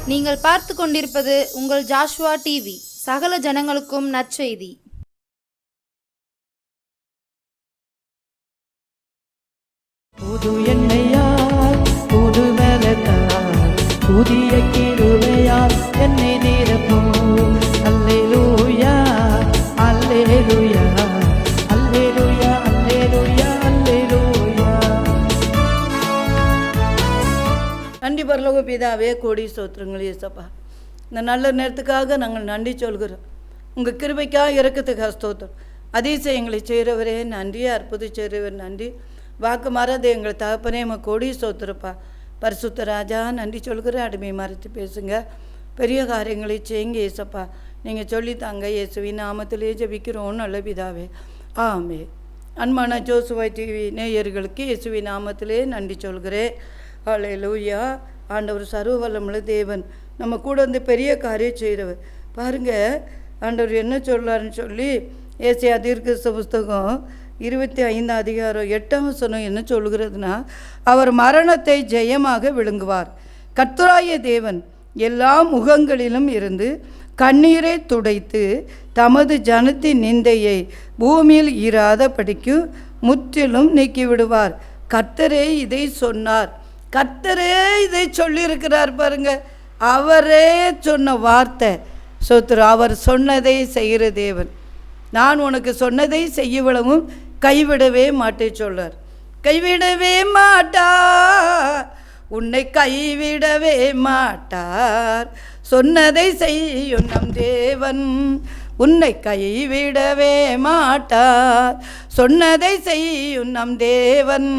நீங்கள் பார்த்து கொண்டிருப்பது உங்கள் ஜாஷுவா டிவி. சகல ஜனங்களுக்கும் நற்செய்தி. புது எண்ணெயால் புது பலத்தால் புதிய கிருபையால் என்னை நிரப்பும். அல்லேலூயா அல்லேலூயா அல்லேலூயா அல்லேலூயா அல்லேலூயா. நன்றி பரலோக பிதாவே, கோடி ஸ்தோத்திரங்கள் இயேசப்பா. இந்த நல்ல நேரத்துக்காக நாங்கள் நன்றி சொல்கிறோம். உங்கள் கிருபைக்காக இறக்கத்துக்காக ஸ்தோத்திரம். அதிசயங்களை செய்கிறவரே நன்றி, அற்புதம் செய்கிறவர் நன்றி. வாக்கு மாறாத எங்கள் தகப்பனே உங்கள் கோடி ஸ்தோத்திரப்பா. பரிசுத்த ராஜா நன்றி சொல்கிற அடிமை மறைத்து பேசுங்க. பெரிய காரியங்களை செய்யுங்க இயேசப்பா. நீங்கள் சொல்லித்தாங்க. இயேசுவின் நாமத்திலே ஜெபிக்கிறோம் நல்ல பிதாவே, ஆமே. அன்பான ஜோசுவா டிவி நேயர்களுக்கு இயேசுவின் நாமத்திலே நன்றி சொல்கிறேன். அல்லேலூயா. ஆண்டவர் சர்வ வல்லமுள்ள தேவன், நம்ம கூட வந்து பெரிய காரியம் செய்கிறவர். பாருங்கள் ஆண்டவர் என்ன சொல்கிறாருன்னு சொல்லி ஏசாயா தீர்க்கதரிசி புஸ்தகம் 25 அதிகாரம் 8ஆம் வசனம் என்ன சொல்கிறதுனா, அவர் மரணத்தை ஜெயமாக விழுங்குவார். கர்த்தராகிய தேவன் எல்லா முகங்களிலும் இருந்து கண்ணீரை துடைத்து தமது ஜனத்தின் நிந்தையை பூமியில் இராதபடிக்கு முற்றிலும் நீக்கிவிடுவார். கர்த்தரே இதை சொன்னார். கர்த்தரே இதை சொல்லியிருக்கிறார் பாருங்க. அவரே சொன்ன வார்த்தை. சோத்திரம். அவர் சொன்னதை செய்கிற தேவன். நான் உனக்கு சொன்னதை செய்யவிடவும் கைவிடவே மாட்டேன் சொல்றார். கைவிடவே மாட்டார், உன்னை கைவிடவே மாட்டார். சொன்னதை செய்யும் நம் தேவன் உன்னை கைவிடவே மாட்டார். சொன்னதை செய்யும் நம் தேவன்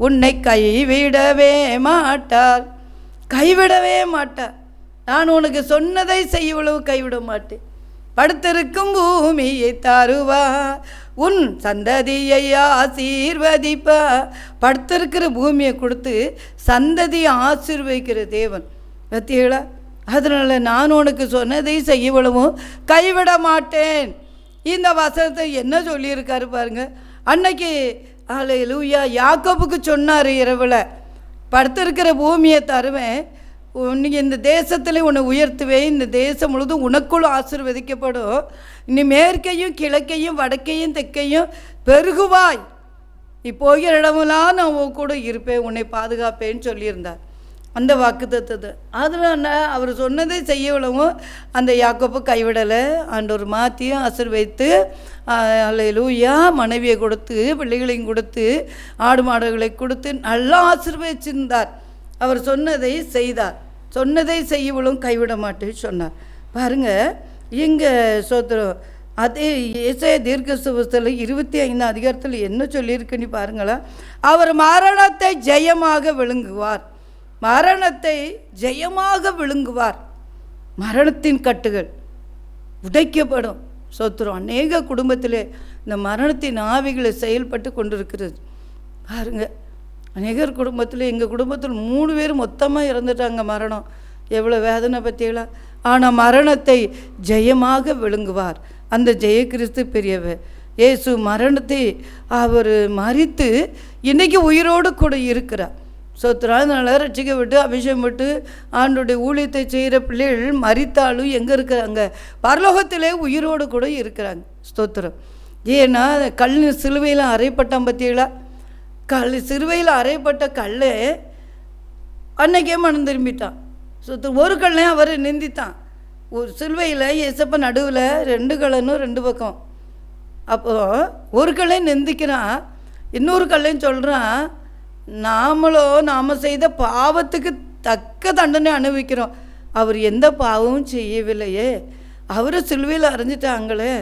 உன்னை கைவிடவே மாட்டார். கைவிடவே மாட்டார். நான் உனக்கு சொன்னதை செய்யவளவு கைவிட மாட்டேன். படுத்திருக்கும் பூமியை தருவார், உன் சந்ததியை ஆசீர்வதிப்பார். படுத்திருக்கிற பூமியை கொடுத்து சந்ததியை ஆசீர்வதிக்கிற தேவன் பத்தியலா. அதனால் நான் உனக்கு சொன்னதை செய்யவளவும் கைவிட மாட்டேன். இந்த வசனத்தை என்ன சொல்லியிருக்காரு பாருங்க. அன்னைக்கு அல்லேலூயா யாக்கோபுக்கு சொன்னார், இரவில் படுத்திருக்கிற பூமியை தருவேன், இன்னைக்கு இந்த தேசத்தில் உன்னை உயர்த்துவேன், இந்த தேசம் முழுதும் உனக்குள்ள ஆசீர்வதிக்கப்படும், நீ மேற்கையும் கிழக்கையும் வடக்கையும் தெற்கையும் பெருகுவாய், நீ போகிற இடமெல்லாம் நான் உன் கூட இருப்பேன், உன்னை பாதுகாப்பேன்னு சொல்லியிருந்தார். அந்த வாக்கு தத்துவத்தை அதனால் அவர் சொன்னதை செய்யவிடவும் அந்த யாக்கோப்பு கைவிடலை. ஆண்டவர் மாற்றியும் ஆசீர்வதித்து அல்லேலூயா மனைவியை கொடுத்து பிள்ளைகளையும் கொடுத்து ஆடு மாடுகளை கொடுத்து நல்லா ஆசீர்வதிச்சிருந்தார். அவர் சொன்னதை செய்தார். சொன்னதை செய்யவளும் கைவிட மாட்டேன்னு சொன்னார். பாருங்கள் இங்கே சோத்திரம். அதே ஏசாயா தீர்க்கதரிசி புஸ்தகம் 25 அதிகாரத்தில் என்ன சொல்லியிருக்குன்னு பாருங்களா. அவர் மரணத்தை ஜெயமாக விழுங்குவார். மரணத்தை ஜெயமாக விழுங்குவார். மரணத்தின் கட்டுகள் உடைக்கப்படும். சோத்திரம். அநேக குடும்பத்திலே இந்த மரணத்தின் ஆவிகளை செயல்பட்டு கொண்டிருக்கிறது பாருங்க. அநேகர் குடும்பத்தில், எங்கள் குடும்பத்தில் 3 பேர் மொத்தமாக இறந்துட்டாங்க. மரணம் எவ்வளோ வேதனை பற்றியலாம். ஆனால் மரணத்தை ஜெயமாக விழுங்குவார். அந்த ஜெய கிறிஸ்து பெரியவர் இயேசு மரணத்தை அவர் மரித்து இன்றைக்கி உயிரோடு கூட இருக்கிறார். அதனால் ரட்சிக்க விட்டு அபிஷேகம் விட்டு ஆண்டுடைய ஊழியத்தை செய்கிற பிள்ளைகள் மரித்தாலும் எங்கே இருக்கிறாங்க? பரலோகத்திலே உயிரோடு கூட இருக்கிறாங்க. ஸ்தோத்திரம். ஏன்னா கல் சிலுவையில் அறைப்பட்டான் பற்றியலா. சிறுவையில் அறையப்பட்ட கல்லை அன்னைக்கே மனம் திரும்பிட்டான். ஒரு கல்லையும் அவர் நிந்தித்தான். ஒரு சிலுவையில் ஏசப்ப நடுவில் 2 கல்லனும் 2 பக்கம். அப்போது ஒரு கல்லையும் நிந்திக்கிறான், இன்னொரு கல்லையும் சொல்கிறான், நாம் செய்த பாவத்துக்கு தக்க தண்டனை அனுபவிக்கிறோம், அவர் எந்த பாவமும் செய்யவில்லையே, அவரை சிலுவையில் அரைஞ்சிட்டாங்களே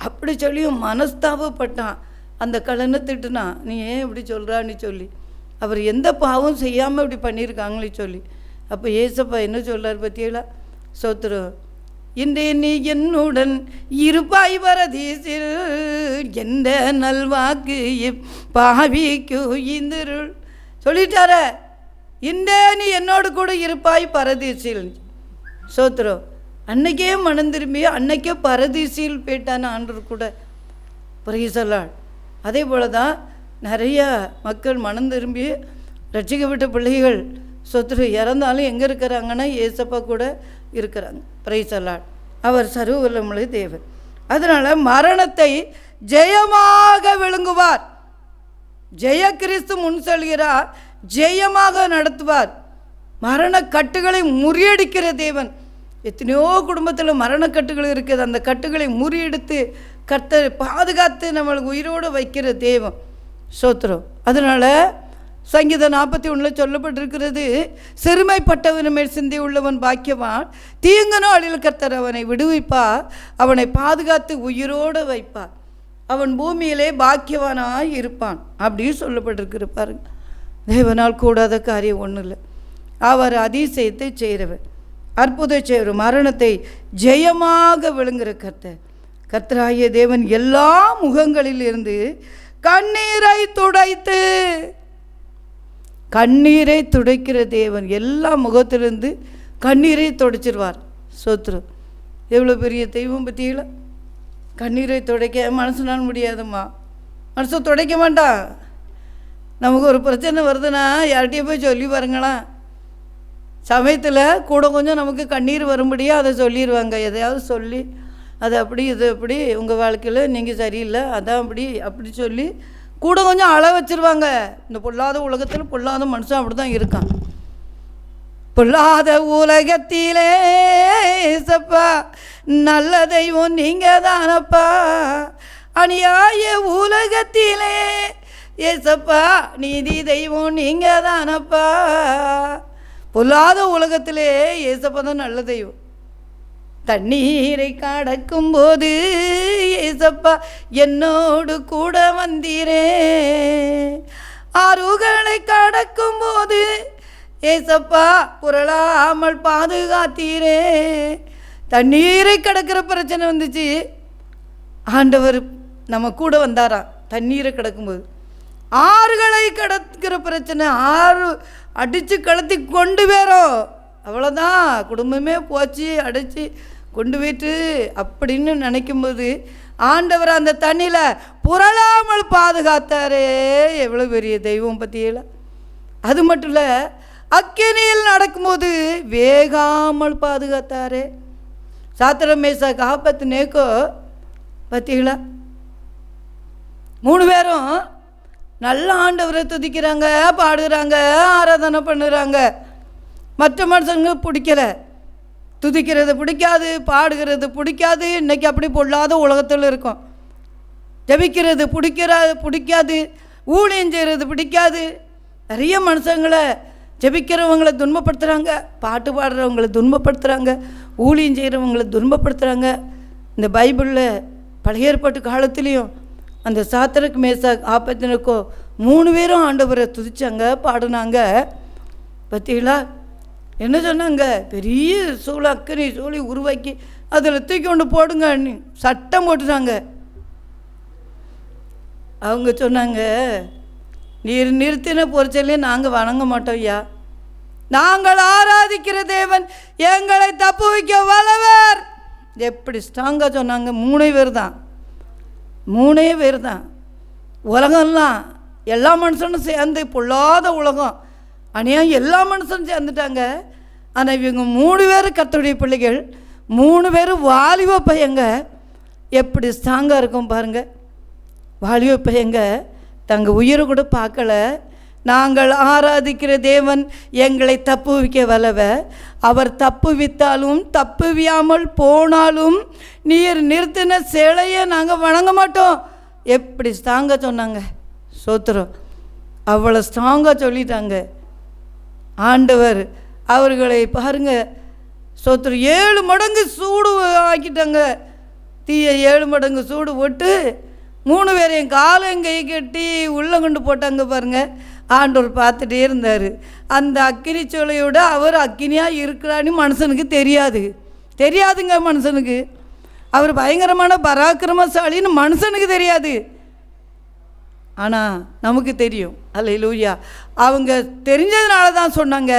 அப்படி சொல்லியும் மனஸ்தாபப்பட்டான். அந்த கலனை திட்டுனான், நீ ஏன் இப்படி சொல்கிறான்னு சொல்லி, அவர் எந்த பாவம் செய்யாமல் இப்படி பண்ணியிருக்காங்களே சொல்லி. அப்போ ஏசப்பா என்ன சொல்கிறார் பற்றியலா. சோத்திரம். இன்றே நீ என்னுடன் இருப்பாய் பரதீசில், எந்த நல்வாக்கு பாவிக்கு இந்திருள் சொல்லிட்டார. இன்றே நீ என்னோடு கூட இருப்பாய் பரதீசில். சோத்திரம். அன்னைக்கே மனம் திரும்பி அன்னைக்கே பரதீசில் போயிட்டான ஆண்டவர் கூட. பிரைசலால். அதே போல தான் நிறையா மக்கள் மனம் திரும்பி ரட்சிக்கப்பட்ட பிள்ளைகள் சொத்துரு இறந்தாலும் எங்கே இருக்கிறாங்கன்னா ஏசப்பா கூட இருக்கிறாங்க. Praise the Lord. அவர் சர்வ வல்லமையுள்ள தேவன். அதனால் மரணத்தை ஜெயமாக விழுங்குவார். ஜெய கிறிஸ்து முன் செல்கிறார், ஜெயமாக நடத்துவார். மரண கட்டுகளை முறியடிக்கிற தேவன். எத்தனையோ குடும்பத்தில் மரணக்கட்டுகள் இருக்குது. அந்த கட்டுகளை முறியடித்து கர்த்தர் பாதுகாத்து நம்மளுக்கு உயிரோடு வைக்கிற தேவன். ஸ்தோத்திரம். அதனால் சங்கீதம் 41 சொல்லப்பட்டிருக்கிறது, சிறுமைப்பட்டவன் மேல் சிந்தி உள்ளவன் பாக்கியவான், தீங்கு நாளில் கர்த்தர் அவனை விடுவிப்பார், அவனை பாதுகாத்து உயிரோடு வைப்பார், அவன் பூமியிலே பாக்கியவானாய் இருப்பான் அப்படின்னு சொல்லப்பட்டிருக்கிற பாருங்க. தேவனால் கூடாத காரியம் ஒன்றும் இல்லை. அவர் அதிசயத்தை செய்கிறவர், அற்புதம் செய்கிறவர், மரணத்தை ஜெயமாக விழுங்குகிற கர்த்தர். கர்த்தராகிய தேவன் எல்லா முகங்களில் இருந்து கண்ணீரை துடைத்து, கண்ணீரை துடைக்கிற தேவன் எல்லா முகத்திலிருந்து கண்ணீரை துடைச்சிருவார். சோத்ரு. எவ்வளோ பெரிய தெய்வம் பற்றியில. கண்ணீரை துடைக்க மனசுனால் முடியாதும்மா. மனசை துடைக்க மாட்டான். நமக்கு ஒரு பிரச்சனை வருதுன்னா யார்கிட்டையும் போய் சொல்லி பாருங்களேன். சமயத்தில் கூட கொஞ்சம் நமக்கு கண்ணீர் வரும்படியாக அதை சொல்லிடுவாங்க. எதையாவது சொல்லி அது அப்படி இது அப்படி உங்கள் வாழ்க்கையில் நீங்கள் சரியில்லை அதான் அப்படி சொல்லி கூட கொஞ்சம் அழ வச்சிருவாங்க. இந்த பொல்லாத உலகத்தில் பொல்லாத மனுஷன் அப்படி தான் இருக்கான். பொல்லாத உலகத்திலே ஏசப்பா நல்ல தெய்வம் நீங்கள் தானப்பா, அநியாய உலகத்திலே ஏசப்பா நீதி தெய்வம் நீங்கள் தானப்பா. பொல்லாத உலகத்திலே ஏசப்பா தான் நல்ல தெய்வம். தண்ணீரை கடக்கும்போது ஏசப்பா என்னோடு கூட வந்தீரே, ஆறுகளை கடக்கும்போது ஏசப்பா புரளாமல் பாதுகாத்தீரே. தண்ணீரை கடக்கிற பிரச்சனை வந்துச்சு, ஆண்டவர் நம்ம கூட வந்தாராம். தண்ணீரை கடக்கும்போது ஆறுகளை கடக்கிற பிரச்சனை, ஆறு அடித்து கலத்தி கொண்டு போயிடும், அவ்வளோதான், குடும்பமே போச்சு, அடித்து கொண்டு போயிட்டு அப்படின்னு நினைக்கும்போது ஆண்டவர் அந்த தண்ணியில் புரளாமல் பாதுகாத்தாரே. எவ்வளோ பெரிய தெய்வம் பற்றியில. அது மட்டும் இல்லை, அக்கினியில் நடக்கும்போது வேகாமல் பாதுகாத்தாரே. சாத்திரம் மேஷாக் ஆபத்நேகோ பற்றிகளா 3 பேரும் நல்ல ஆண்டவரை துதிக்கிறாங்க, பாடுகிறாங்க, ஆராதனை பண்ணுறாங்க. மற்ற மனுஷங்க பிடிக்கல, துதிக்கிறது பிடிக்காது, பாடுகிறது பிடிக்காது. இன்றைக்கி அப்படி பொல்லாத உலகத்தில் இருக்கும். ஜபிக்கிறது பிடிக்காது, ஊழியம் செய்கிறது பிடிக்காது. நிறைய மனுஷங்களை ஜபிக்கிறவங்களை துன்பப்படுத்துகிறாங்க, பாட்டு பாடுறவங்களை துன்பப்படுத்துகிறாங்க, ஊழியம் செய்கிறவங்களை துன்பப்படுத்துகிறாங்க. இந்த பைபிளில் பழைய ஏற்பாட்டு காலத்துலேயும் அந்த சாத்திரக் மேஷாக் ஆபத்நேகோ 3 பேரும் ஆண்டவரை துதிச்சாங்க, பாடினாங்க. பார்த்தீங்களா என்ன சொன்னாங்க? பெரிய சூளை, அக்கறை சூளை உருவாக்கி அதில் தூக்கி கொண்டு போடுங்க சட்டம் போட்டுட்டாங்க. அவங்க சொன்னாங்க, நீர் நிறுத்தின பொறிச்சலே நாங்கள் வணங்க மாட்டோம் ஐயா, நாங்கள் ஆராதிக்கிற தேவன் எங்களை தப்பு வைக்க வல்லவர். எப்படி ஸ்ட்ராங்காக சொன்னாங்க. 3 பேர் தான். உலகம்லாம் எல்லா மனுஷனும் சேர்ந்து பொல்லாத உலகம், அநியாயம் எல்லா மனுஷனும் சேர்ந்துட்டாங்க. ஆனால் இவங்க 3 பேர் கர்த்தருடைய பிள்ளைகள், 3 பேரும் வாலிப பையங்க. எப்படி ஸ்ட்ராங்காக இருக்கும் பாருங்கள். வாலிப பையங்க தங்கள் உயிரை கூட பார்க்கல. நாங்கள் ஆராதிக்கிற தேவன் எங்களை தப்புவிக்க வல்லவ, அவர் தப்புவித்தாலும் தப்புவியாமல் போனாலும் நீர் நிறுத்தின சிலையை நாங்கள் வணங்க மாட்டோம். எப்படி ஸ்ட்ராங்காக சொன்னாங்க. சோத்திரம். அவ்வளோ ஸ்ட்ராங்காக சொல்லிட்டாங்க. ஆண்டவர் அவர்களை பாருங்க, சோத்திரம் 7 மடங்கு சூடு ஆக்கிட்டாங்க. தீயை 7 மடங்கு சூடு போட்டு 3 பேரையும் காலையும் கை கட்டி உள்ளே கொண்டு போட்டாங்க பாருங்க. ஆண்டவர் பார்த்துட்டே இருந்தார். அந்த அக்கினி சோலையோட அவர் அக்கினியாக இருக்கிறான்னு மனுஷனுக்கு தெரியாதுங்க. மனுஷனுக்கு அவர் பயங்கரமான பராக்கிரமசாலின்னு மனுஷனுக்கு தெரியாது, ஆனால் நமக்கு தெரியும். அல்லேலூயா. அவங்க தெரிஞ்சதுனால தான் சொன்னாங்க,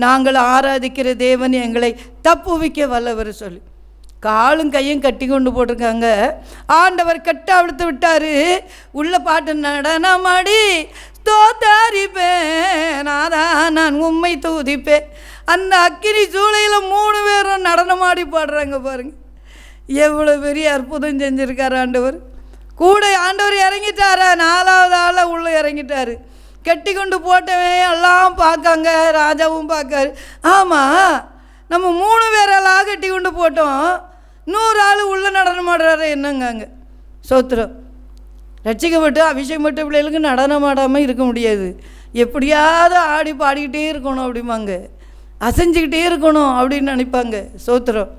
நாங்கள் ஆராதிக்கிற தேவன் எங்களை தப்புவிக்க வல்லவர் சொல்லி. காலும் கையும் கட்டி கொண்டு போட்டிருக்காங்க. ஆண்டவர் கட்ட அவிழ்த்து விட்டார். உள்ள பாட்டு நடனமாடி ஸ்தோத்தரிப்பேன், அதான் நான் உம்மை துதிப்பேன். அந்த அக்கினி சூளையில் 3 பேரும் நடனமாடி பாடுறாங்க பாருங்க. எவ்வளோ பெரிய அற்புதம் செஞ்சுருக்கார் ஆண்டவர். கூட ஆண்டவர் இறங்கிட்டாரா, 4வது ஆளாக உள்ளே இறங்கிட்டார். கட்டி கொண்டு போட்டவன் எல்லாம் பார்க்காங்க, ராஜாவும் பார்க்காரு. ஆமாம், நம்ம 3 பேரெல்லாம் கட்டி கொண்டு போட்டோம், 100 ஆள் உள்ளே நடனமாடுறாரு. என்னங்க சோத்திரம். ரட்சிக்கப்பட்டு அபிஷேகம் பட்ட பிள்ளைகளுக்கு நடனம் ஆடாமல் இருக்க முடியாது. எப்படியாவது ஆடி பாடிக்கிட்டே இருக்கணும் அப்படிம்பாங்க, அசைஞ்சிக்கிட்டே இருக்கணும் அப்படின்னு நினைப்பாங்க. சோத்திரம்.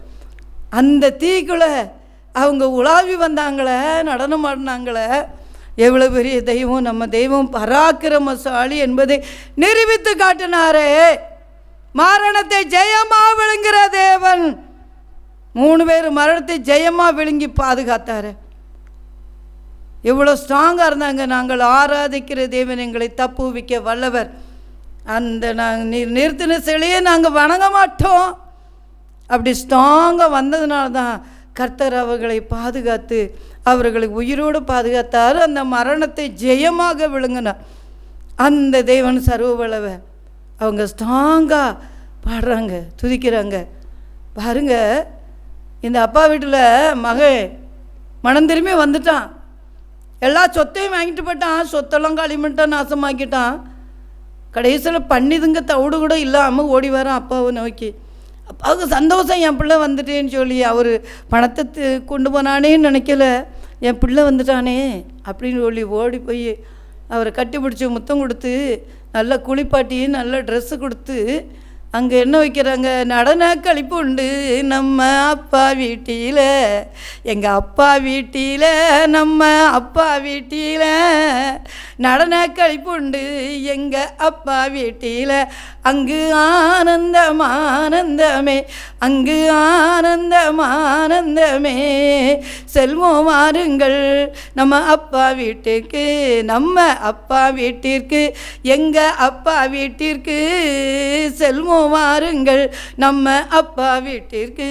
அந்த தீக்குள்ளே அவங்க உலாவி வந்தாங்களே, நடனம் ஆடினாங்களே. எவ்வளோ பெரிய தெய்வம் நம்ம தெய்வம், பராக்கிரமசாலி என்பதை நிரூபித்து காட்டினாரே. மரணத்தை ஜெயமாக விழுங்குகிற தேவன். 3 பேர் மரணத்தை ஜெயமாக விழுங்கி பாதுகாத்தார். எவ்வளோ ஸ்ட்ராங்காக இருந்தாங்க. நாங்கள் ஆராதிக்கிற தேவன் எங்களை தப்புவிக்க வல்லவர். அந்த நாங்கள் நிறுத்தின சிலையை நாங்கள் வணங்க மாட்டோம். அப்படி ஸ்ட்ராங்காக வந்ததுனால தான் கர்த்தர் அவர்களை பாதுகாத்து அவர்களை உயிரோடு பாதுகாத்தார். அந்த மரணத்தை ஜெயமாக விழுங்கினார் அந்த தேவன் சர்வ வல்லவர். அவங்க ஸ்ட்ராங்காக பாடுறாங்க, துதிக்கிறாங்க. பாருங்க, இந்த அப்பா வீட்டில் மகன் மனம் திரும்பி வந்துட்டான். எல்லா சொத்தையும் வாங்கிட்டு போயிட்டான். சொத்தெல்லாம் களிமட்டான், நாசமாக்கிட்டான். கடைசியில் பண்ணிதுங்க தவிடு கூட இல்லாமல் ஓடி வரான் அப்பாவை நோக்கி. அப்பாவுக்கு சந்தோஷம், என் பிள்ளை வந்துட்டேன்னு சொல்லி. அவர் பணத்தை கொண்டு போனானேன்னு நினைக்கல, என் பிள்ளை வந்துட்டானே அப்படின்னு சொல்லி ஓடி போய் அவரை கட்டி பிடிச்சி முத்தம் கொடுத்து நல்லா குளிப்பாட்டி நல்ல ட்ரெஸ்ஸு கொடுத்து அங்கே என்ன வைக்கிறாங்க, நடன கழிப்பு உண்டு நம்ம அப்பா வீட்டில், எங்கள் அப்பா வீட்டில், நம்ம அப்பா வீட்டில் நடன கழிப்பு உண்டு எங்கள் அப்பா வீட்டில். அங்கு ஆனந்தம் ஆனந்தமே, அங்கு ஆனந்தம் ஆனந்தமே. செல்வோம் வாருங்கள் நம்ம அப்பா வீட்டுக்கு, நம்ம அப்பா வீட்டிற்கு, எங்கள் அப்பா வீட்டிற்கு செல்வோம் வாருங்கள் நம்ம அப்பா வீட்டிற்கு.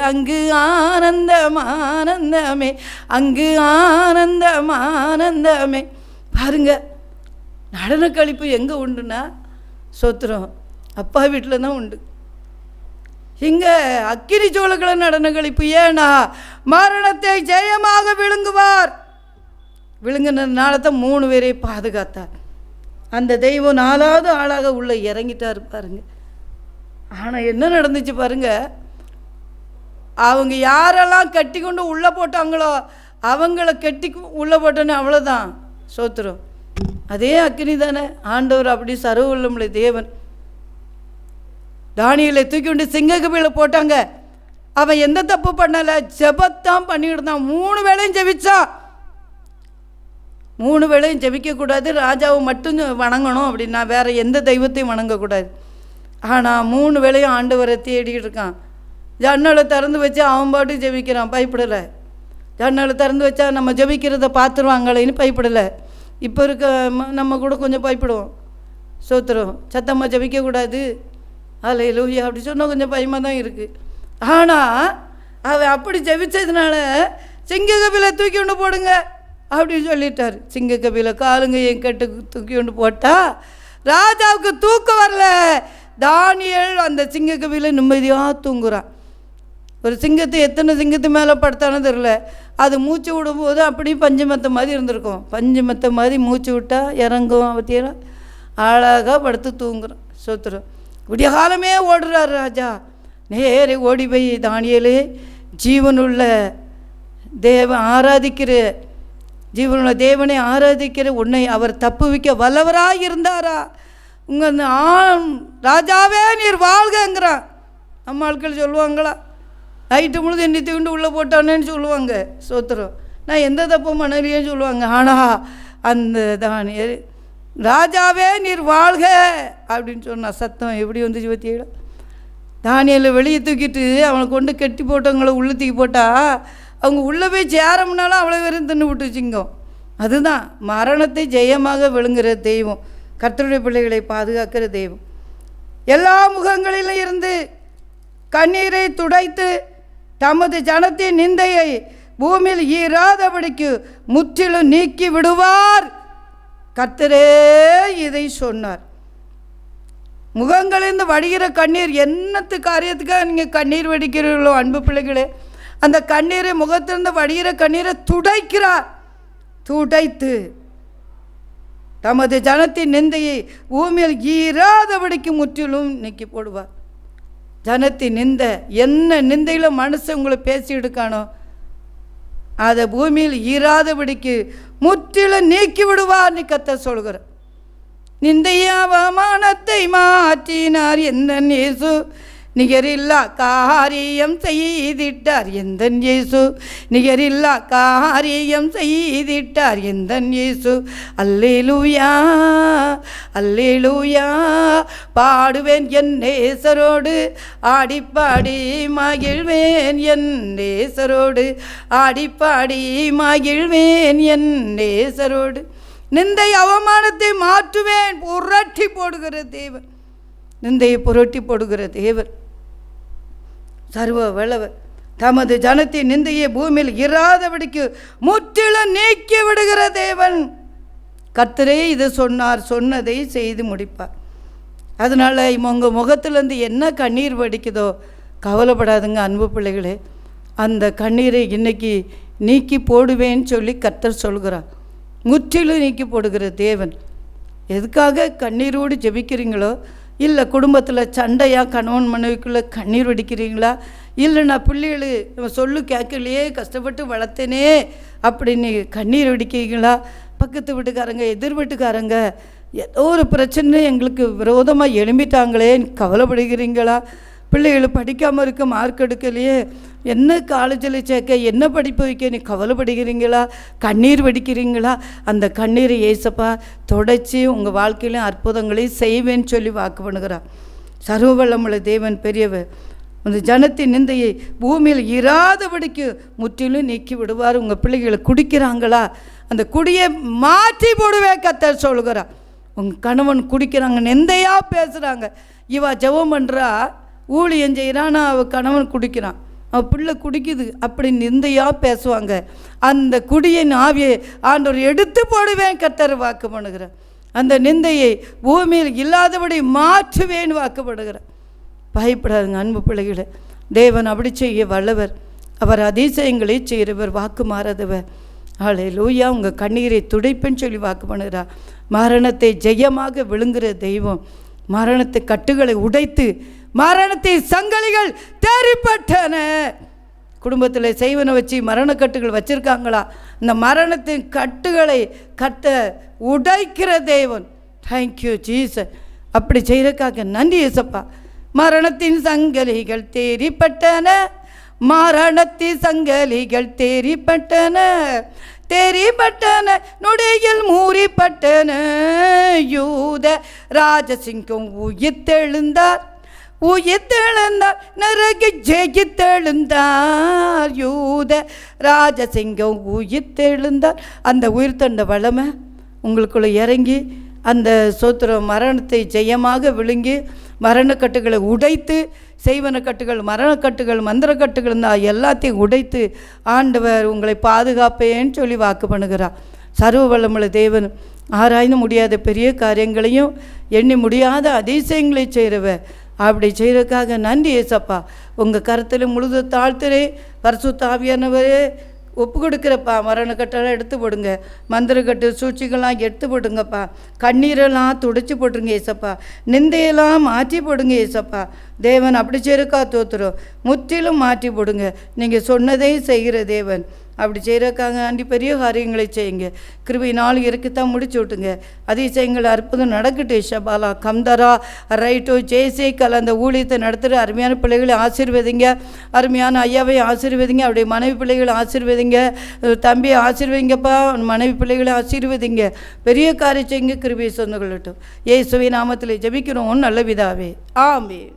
அங்கு ஆனந்தம் ஆனந்தமே, அங்கு ஆனந்தம் ஆனந்தமே. பாருங்க, நடன கழிப்பு எங்கே உண்டுன்னா சோத்திரம் அப்பா வீட்டில் தான் உண்டு. இங்கே அக்கினி சோழக்களை நடன கழிப்பு. ஏன்னா மரணத்தை ஜெயமாக விழுங்குவார். விழுங்கினால தான் 3 பேரை பாதுகாத்தார். அந்த தெய்வம் 4வது ஆளாக உள்ளே இறங்கிட்டார் பாருங்க. ஆனால் என்ன நடந்துச்சு பாருங்க, அவங்க யாரெல்லாம் கட்டி கொண்டு உள்ளே போட்டாங்களோ அவங்கள கட்டி உள்ளே போட்டோன்னே அவ்வளோதான். சோத்திரம். அதே அக்கினி தானே ஆண்டவர். அப்படி சர்வவல்லமுள்ள தேவன். தானியேலை தூக்கி கொண்டு சிங்கக்குபியில் போட்டாங்க. அவன் எந்த தப்பு பண்ணலை, ஜெபத்தான் பண்ணிக்கிட்டு தான். 3 வேளையும் ஜெபிச்சான். 3 வேளையும் ஜெபிக்கக்கூடாது, ராஜாவை மட்டும் வணங்கணும் அப்படின்னா, வேறு எந்த தெய்வத்தையும் வணங்கக்கூடாது. ஆனால் 3 வேளையும் ஆண்டவரை தேடிக்கிட்டு இருக்கான். ஜன்னலை திறந்து வச்சு அவன் பாட்டு ஜெபிக்கிறான், பயப்படலை. ஜன்னலை திறந்து வச்சா நம்ம ஜெபிக்கிறத பார்த்துருவாங்களேன்னு பயப்படலை. இப்போ இருக்க நம்ம கூட கொஞ்சம் பயப்படுவோம். சோத்திரம். சத்தமாக ஜெபிக்கக்கூடாது, அல்லேலூயா அப்படி சொன்னால் கொஞ்சம் பயமாக தான் இருக்குது. ஆனால் அவன் அப்படி ஜெபிச்சதுனால சிங்கக்கபிலை தூக்கி கொண்டு போடுங்க அப்படின்னு சொல்லிட்டார். சிங்கக்கபிலை காலுங்க என் கட்டு தூக்கி கொண்டு போட்டால் ராஜாவுக்கு தூக்கம் வரல. தானியேல் அந்த சிங்கக்கபிலை நிம்மதியாக தூங்குறான். ஒரு சிங்கத்தை எத்தனை சிங்கத்து மேலே படுத்தானு தெரில. அது மூச்சு விடும்போது அப்படி பஞ்சு மெத்த மாதிரி இருந்திருக்கும். பஞ்சு மெத்த மாதிரி மூச்சு விட்டால் இறங்கும். பற்றியெல்லாம் அழகாக படுத்து தூங்குறான். சோத்திரம். விடிய காலமே ஓடுறார் ராஜா. நேரே ஓடி போய், தானியேலே, ஜீவனுள்ள ஆராதிக்கிற ஜீவனுள்ள தேவனை ஆராதிக்கிற உன்னை அவர் தப்புவிக்க வல்லவராக இருந்தாரா? உங்கள் ராஜாவே நீர் வாழ்கங்கிறான். நம்ம ஆட்கள் சொல்லுவாங்களா? நைட்டு முழுது எண்ணி தூண்டு உள்ளே போட்டானேன்னு சொல்லுவாங்க. சோத்திரம். நான் எந்த தப்பும் மணலையும் சொல்லுவாங்க. ஆனால் அந்த தானியேல் ராஜாவே நீர் வாழ்க அப்படின்னு சொன்ன சத்தம் எப்படி வந்துச்சு பற்றியிட. தானியேலை வெளியே தூக்கிட்டு அவனை கொண்டு கட்டி போட்டவங்கள உள்ளே தூக்கி போட்டால் அவங்க உள்ளே போய் சேரம்னாலும் அவ்வளோ பேரும் தின்னு விட்டு சிங்கம். அதுதான் மரணத்தை ஜெயமாக விழுங்குகிற தெய்வம், கர்த்தருடைய பிள்ளைகளை பாதுகாக்கிற தெய்வம். எல்லா முகங்களிலும் இருந்து கண்ணீரை துடைத்து தமது ஜனத்தின் நிந்தையை பூமியில் ஈராதபடிக்கு முற்றிலும் நீக்கி விடுவார். கர்த்தரே இதை சொன்னார். முகங்களிலிருந்து வடிகிற கண்ணீர் என்னத்து காரியத்துக்காக நீங்கள் கண்ணீர் வடிக்கிறீர்களோ அன்பு பிள்ளைகளே, அந்த கண்ணீரை முகத்திலிருந்து வடிகிற கண்ணீரை துடைக்கிறார். துடைத்து தமது ஜனத்தின் நிந்தையை பூமியில் ஈராதபடிக்கு முற்றிலும் நீக்கி போடுவார். ஜனத்தின் நிந்தை, என்ன நிந்தையில் மனுஷன் உங்களை பேசி எடுக்கானோ அதை பூமியில் ஈராதபடிக்கு முற்றிலும் நீக்கி விடுவார். கர்த்தர் சொல்கிறார். நிந்தையாவமானத்தை மாற்றினார் எந்தன் இயேசு, நிகரில்லா காரியம் செய்திட்டார் எந்தன் இயேசு, நிகரில்லா காரியம் செய்திட்டார் எந்தன் இயேசு. அல்லேலூயா அல்லேலூயா, பாடுவேன் என் நேசரோடு ஆடிப்பாடி மகிழ்வேன் என் நேசரோடு, ஆடிப்பாடி மகிழ்வேன் என் நேசரோடு. நிந்தை அவமானத்தை மாற்றுவேன். புரட்டி போடுகிற தேவன், நிந்தையை புரட்டி போடுகிற தேவன், சர்வ வல்லவர். தமது ஜனத்தின் நிந்தையை பூமியில் இராதபடிக்கு முற்றிலும் நீக்கி விடுகிற தேவன். கர்த்தரே இது சொன்னார், சொன்னதை செய்து முடிப்பார். அதனால் உங்கள் முகத்திலேருந்து என்ன கண்ணீர் வடிக்குதோ கவலைப்படாதுங்க அன்பு பிள்ளைகளே. அந்த கண்ணீரை இன்னைக்கு நீக்கி போடுவேன்னு சொல்லி கர்த்தர் சொல்கிறார். முற்றிலும் நீக்கி போடுகிற தேவன். எதுக்காக கண்ணீரோடு ஜெபிக்கிறீங்களோ, இல்லை குடும்பத்தில் சண்டையாக கணவன் மனைவிக்குள்ளே கண்ணீர் வடிக்கிறீங்களா, இல்லை நான் பிள்ளைகள் சொல்லு கேட்கலையே கஷ்டப்பட்டு வளர்த்தேனே அப்படின்னு கண்ணீர் வடிக்கிறீங்களா, பக்கத்து வீட்டுக்காரங்க எதிர் வீட்டுக்காரங்க ஏதோ ஒரு பிரச்சனை எங்களுக்கு விரோதமாக எழும்பிட்டாங்களே கவலைப்படுகிறீங்களா, பிள்ளைகள் படிக்காமல் இருக்க மார்க் எடுக்கலையே என்ன காலேஜில் சேர்க்க என்ன படிப்பு வைக்க நீ கவலைப்படுகிறீங்களா, கண்ணீர் வடிக்கிறீங்களா, அந்த கண்ணீரை ஏசப்பா தொடச்சி உங்கள் வாழ்க்கையிலும் அற்புதங்களை செய்வேன்னு சொல்லி வாக்கு பண்ணுகிறார். சர்வ வல்லமுள்ள தேவன் பெரியவர். அந்த ஜனத்தின் நிந்தையை பூமியில் இராதபடிக்கு முற்றிலும் நீக்கி விடுவார். உங்கள் பிள்ளைகளை குடிக்கிறாங்களா, அந்த குடியை மாற்றி போடுவே கர்த்தர் சொல்கிறார். உங்கள் கணவன் குடிக்கிறாங்க, நிந்தையாக பேசுகிறாங்க, இவா ஜெபம் பண்ணுறா ஊழியம் செய்கிறான், அவள் கணவன் குடிக்கிறான், அவள் பிள்ளை குடிக்குது அப்படி நிந்தையாக பேசுவாங்க. அந்த குடியின் ஆவியை ஆண்டவர் எடுத்து போடுவேன் கர்த்தர் வாக்கு பண்ணுகிறார். அந்த நிந்தையை பூமியில் இல்லாதபடி மாற்றுவேன் வாக்கு பண்ணுகிறார். பயப்படாதுங்க அன்பு பிள்ளைகளை, தேவன் அப்படி செய்ய வல்லவர். அவர் அதிசயங்களை செய்கிறவர், வாக்கு மாறாதவர். ஹல்லேலூயா. உங்கள் கண்ணீரை துடைப்பேன்னு சொல்லி வாக்கு பண்ணுகிறார். மரணத்தை ஜெயமாக விழுங்குகிற தெய்வம், மரணத்தை கட்டுகளை உடைத்து மரணத்தின் சங்கலிகள் தேறிப்பட்டன. குடும்பத்தில் செய்வனை வச்சு மரணக்கட்டுகள் வச்சுருக்காங்களா, இந்த மரணத்தின் கட்டுகளை கட்ட உடைக்கிற தேவன். Thank you Jesus. அப்படி செய்கிறக்காக நன்றி ஏசப்பா. மரணத்தின் சங்கலிகள் தேறிப்பட்டன, மரணத்தின் சங்கலிகள் தேறிப்பட்டன, தேறிப்பட்டன நொடியில் மூறிப்பட்டன. யூத ராஜசிங்கம் உயிர்த்தெழுந்தார், உயிர்த்தெழுந்தார், நரகை ஜெயித்தெழுந்தார். யூத ராஜசிங்கம் உயிர்த்தெழுந்தார். அந்த உயிர்த்தண்ட வளமை உங்களுக்குள்ள இறங்கி அந்த சோத்திரம் மரணத்தை ஜெயமாக விழுங்கி மரணக்கட்டுகளை உடைத்து, செய்வனக்கட்டுகள் மரணக்கட்டுகள் மந்திரக்கட்டுகள் தான் எல்லாத்தையும் உடைத்து ஆண்டவர் உங்களை பாதுகாப்பேன்னு சொல்லி வாக்கு பண்ணுகிறார். சர்வ வல்லமுள்ள தேவன், ஆராய்ந்து முடியாத பெரிய காரியங்களையும் எண்ணி முடியாத அதிசயங்களை செய்கிறவர். அப்படி செய்கிறதுக்காக நன்றி ஏசப்பா. உங்கள் கருத்தில் முழுது தாழ்த்துறே பரிசுத்த ஆவியானவரே ஒப்பு கொடுக்குறப்பா. மரணக்கட்டெல்லாம் எடுத்து போடுங்க, மந்திரக்கட்டு சூழ்ச்சிகள்லாம் எடுத்து போடுங்கப்பா, கண்ணீரெல்லாம் துடைச்சி போட்டுருங்க ஏசப்பா, நிந்தையெல்லாம் மாற்றி போடுங்க ஏசப்பா. தேவன் அப்படி செய்கிறக்கா தோத்துரும், முற்றிலும் மாற்றி போடுங்க. நீங்கள் சொன்னதே செய்கிற தேவன். அப்படி செய்கிறக்காக ஆண்டி பெரிய காரியங்களை செய்யுங்க. கிருபை நாள் இருக்குத்தான் முடிச்சு விட்டுங்க. அதிசயங்கள் அற்புதம் நடக்கட்டு. ஷபாலா கம்தரா ரைட்டோ ஜெய்சேக்கல் அந்த ஊழியத்தை நடத்துகிற அருமையான பிள்ளைகளை ஆசீர்வதிங்க. அருமையான ஐயாவை ஆசீர்வதிங்க. அவருடைய மனைவி பிள்ளைகளை ஆசீர்வதிங்க. தம்பியை ஆசீர்வதிங்கப்பா. மனைவி பிள்ளைகளை ஆசீர்வதிங்க. பெரிய காரியம் செய்யுங்க. கிருபை சொந்த கொள்ளட்டும். இயேசுவின் நாமத்தில் ஜெபிக்கிறோம் நல்ல பிதாவே. ஆமென்.